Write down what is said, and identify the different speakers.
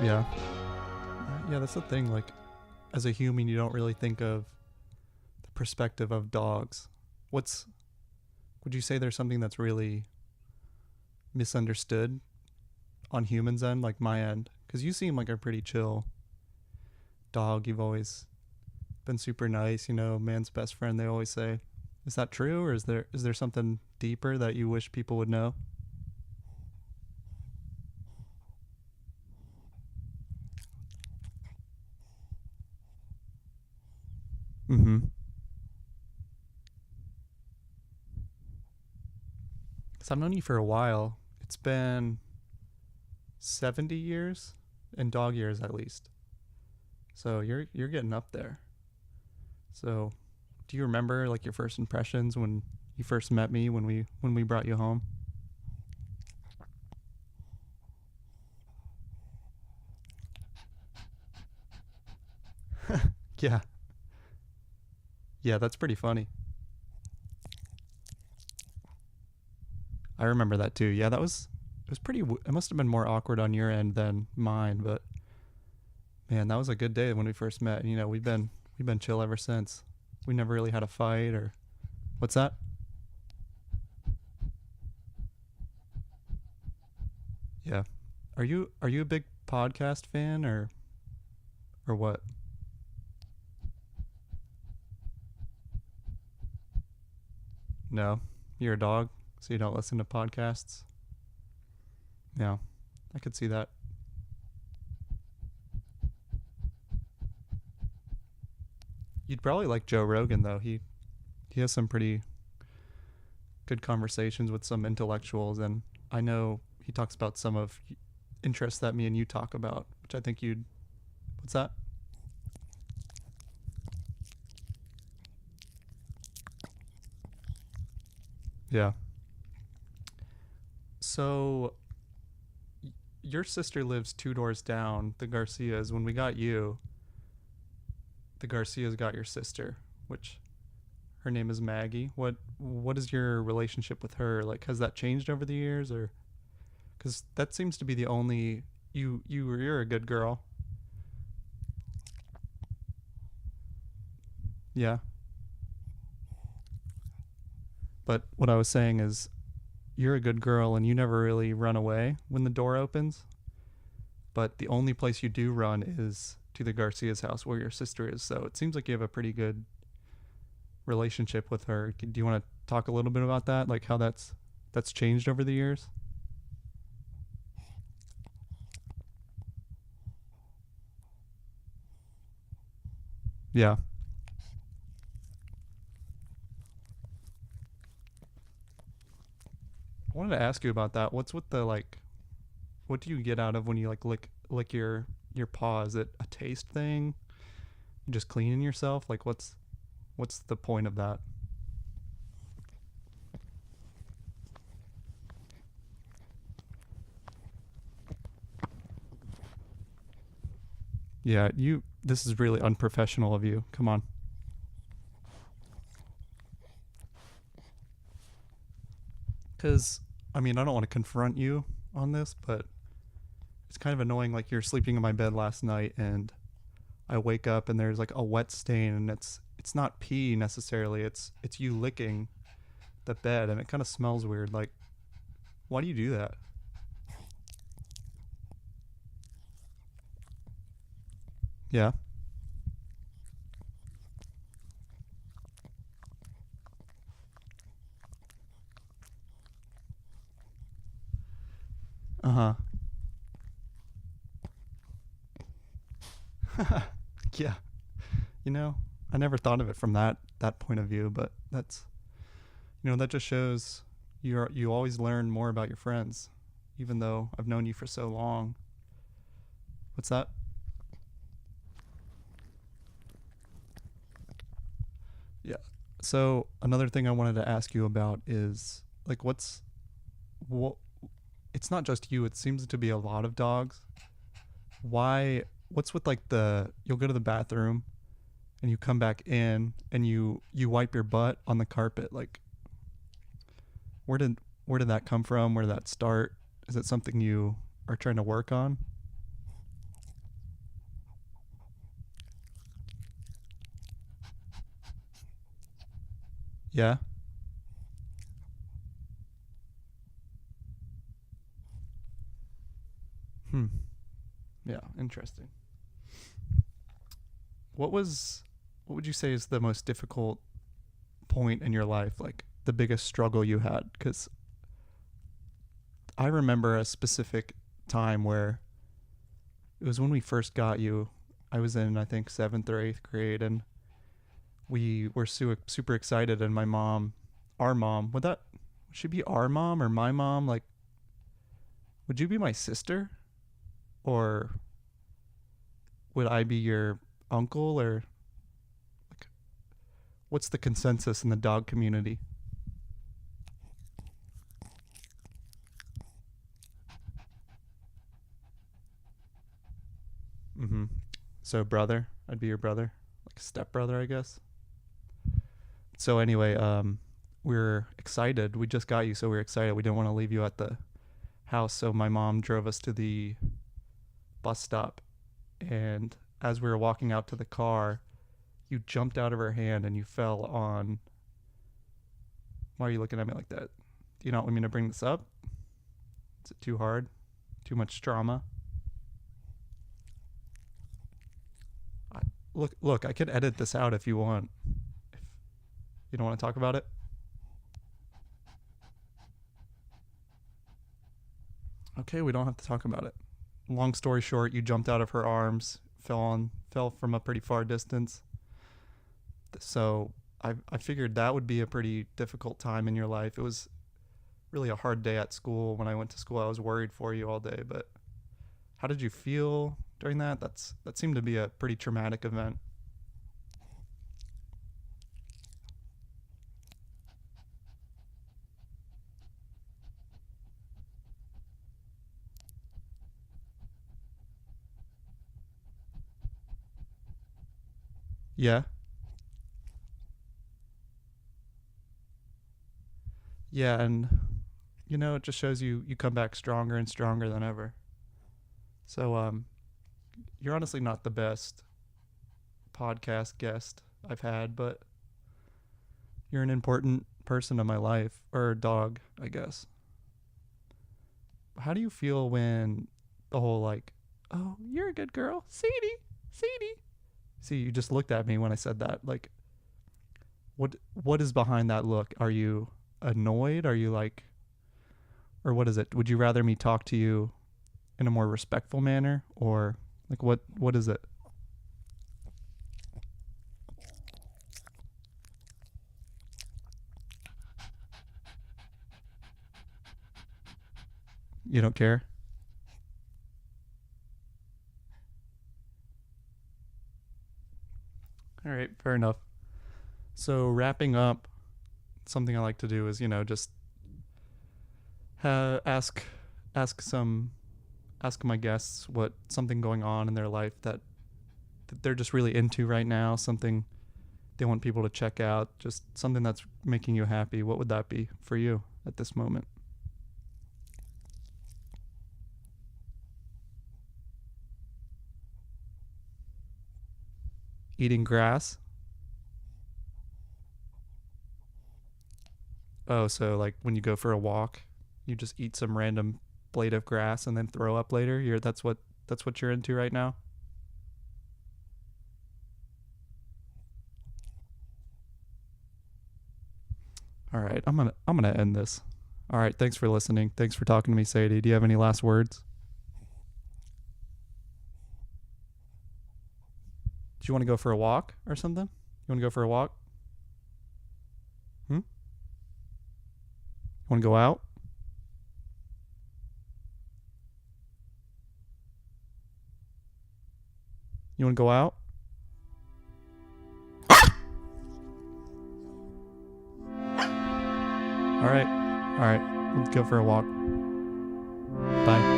Speaker 1: Yeah. Yeah, that's the thing. Like, as a human, you don't really think of the perspective of dogs. What's, would you say there's something that's really misunderstood on humans' end, like my end? Because you seem like a pretty chill dog. You've always been super nice, man's best friend, they always say. Is that true, or is there something deeper that you wish people would know? Mm-hmm. Because I've known you for a while. It's been 70 years, in dog years at least. So you're getting up there. So, do you remember like your first impressions when you first met me when we brought you home? Yeah. Yeah, that's pretty funny. I remember that too. Yeah, it was pretty it must have been more awkward on your end than mine, but man, that was a good day when we first met. And, we've been chill ever since. We never really had a fight or what's that? Yeah. Are you a big podcast fan or what? No. You're a dog, so you don't listen to podcasts? Yeah. I could see that. You'd probably like Joe Rogan though. He has some pretty good conversations with some intellectuals, and I know he talks about some of interests that me and you talk about, which I think you'd. What's that? Yeah. So your sister lives two doors down, the Garcias. When we got you, the Garcias got your sister, which her name is Maggie. What is your relationship with her? Like, has that changed over the years, or because that seems to be the only you're a good girl. Yeah, but what I was saying is you're a good girl and you never really run away when the door opens. But the only place you do run is to the Garcia's house where your sister is. So it seems like you have a pretty good relationship with her. Do you want to talk a little bit about that? Like how that's changed over the years? Yeah. I wanted to ask you about that. What's with the like what do you get out of when you like lick your paw? Is it a taste thing? Just cleaning yourself? Like what's the point of that? Yeah, you this is really unprofessional of you. Come on. Cuz I mean, I don't want to confront you on this, but it's kind of annoying like you're sleeping in my bed last night and I wake up and there's like a wet stain and it's not pee necessarily. It's you licking the bed and it kind of smells weird. Like why do you do that? Yeah. Uh-huh. Yeah. You know, I never thought of it from that point of view, but that just shows you always learn more about your friends even though I've known you for so long. What's that? Yeah. So, another thing I wanted to ask you about is like what it's not just you, it seems to be a lot of dogs. What's with like the you'll go to the bathroom and you come back in and you wipe your butt on the carpet like where did that come from? Where did that start? Is it something you are trying to work on? Yeah. Hmm. Yeah. Interesting. What was what would you say is the most difficult point in your life, like the biggest struggle you had? Because I remember a specific time where it was when we first got you. I was in, I think, seventh or eighth grade, and we were super excited. And my mom, our mom, would she be our mom or my mom? Like, would you be my sister, or would I be your uncle, or like, what's the consensus in the dog community? Mm-hmm. So brother, I'd be your brother, like a step brother, I guess. So anyway, we're excited. We just got you, so we're excited. We didn't want to leave you at the house, so my mom drove us to the bus stop. And as we were walking out to the car, you jumped out of her hand and you fell on. Why are you looking at me like that? Do you not want me to bring this up? Is it too hard? Too much trauma? I, look. I could edit this out if you want. If you don't want to talk about it, okay, we don't have to talk about it. Long story short, you jumped out of her arms, fell from a pretty far distance. So I figured that would be a pretty difficult time in your life. It was really a hard day at school. When I went to school, I was worried for you all day. But how did you feel during that? That seemed to be a pretty traumatic event. Yeah, yeah, and it just shows you come back stronger and stronger than ever. So you're honestly not the best podcast guest I've had, but you're an important person in my life, or dog, I guess. How do you feel when the whole like, oh, you're a good girl, Sadie, Sadie? See, you just looked at me when I said that. Like, what is behind that look? Are you annoyed? Are you like, or what is it? Would you rather me talk to you in a more respectful manner, or like what is it? You don't care? All right, fair enough. So wrapping up, something I like to do is just ask some ask my guests what something going on in their life that they're just really into right now, something they want people to check out, just something that's making you happy. What would that be for you at this moment? Eating grass? Oh, so like when you go for a walk, you just eat some random blade of grass and then throw up later. That's what you're into right now. All right, I'm gonna end this. All right, thanks for listening. Thanks for talking to me, Sadie. Do you have any last words? Do you want to go for a walk or something? You want to go for a walk? Hmm? You want to go out? You want to go out? All right. All right. Let's go for a walk. Bye.